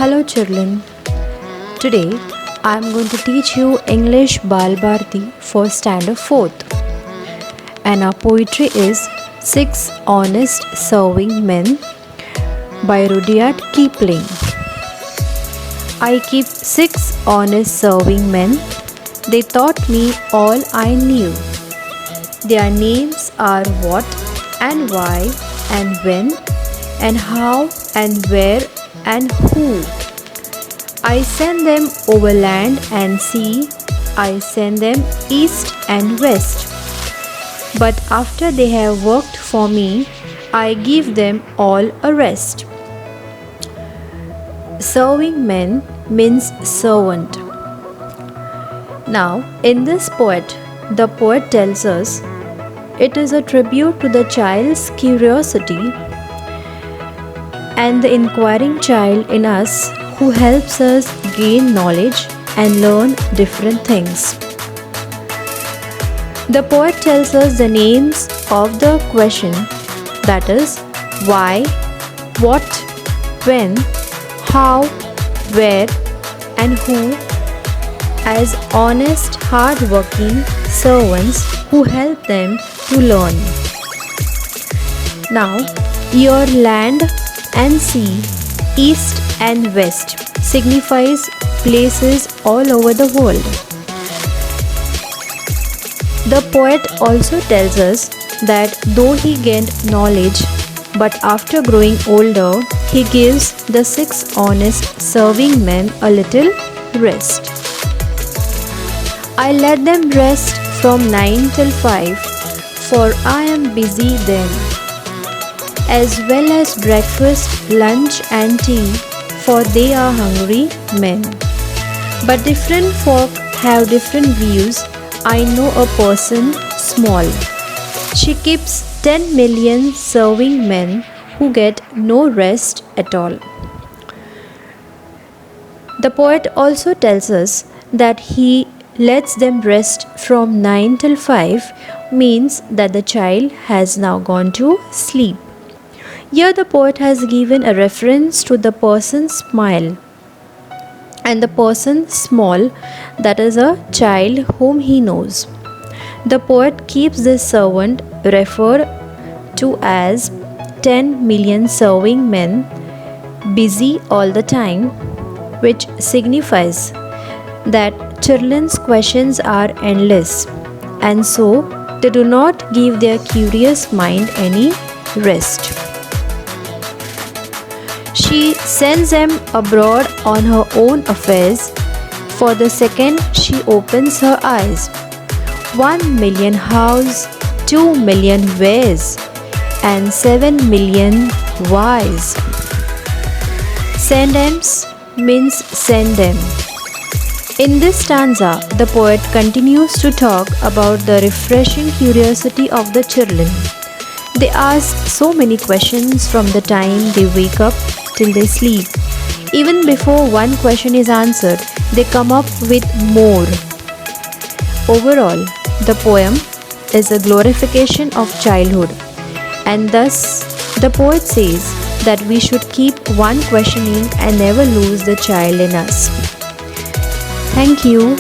Hello children, today I am going to teach you English Bal Bharati for standard 4th, and our poetry is Six Honest Serving Men by Rudyard Kipling. I keep 6 honest serving men, they taught me all I knew. Their names are what and why and when and how and where and who. I send them over land and sea, I send them east and west. But after they have worked for me, I give them all a rest. Serving men means servant. Now, in this poet, the poet tells us it is a tribute to the child's curiosity and the inquiring child in us who helps us gain knowledge and learn different things. The poet tells us the names of the question, that is, why, what, when, how, where, and who, as honest, hard-working servants who help them to learn. Now, your land and sea, east and west, signifies places all over the world. The poet also tells us that though he gained knowledge, but after growing older, he gives the 6 honest serving men a little rest. I let them rest from 9 till 5, for I am busy then, as well as breakfast, lunch and tea, for they are hungry men. But different folk have different views. I know a person small. She keeps 10 million serving men who get no rest at all. The poet also tells us that he lets them rest from 9 till 5 means that the child has now gone to sleep. Here the poet has given a reference to the person small and the person small, that is a child whom he knows. The poet keeps this servant referred to as 10 million serving men busy all the time, which signifies that children's questions are endless and so they do not give their curious mind any rest. She sends them abroad on her own affairs, for the second she opens her eyes. 1 million hows, 2 million wheres, and 7 million whys. Sendems means send them. In this stanza, the poet continues to talk about the refreshing curiosity of the children. They ask so many questions from the time they wake up till they sleep. Even before one question is answered, they come up with more. Overall, the poem is a glorification of childhood, and thus the poet says that we should keep one questioning and never lose the child in us. Thank you.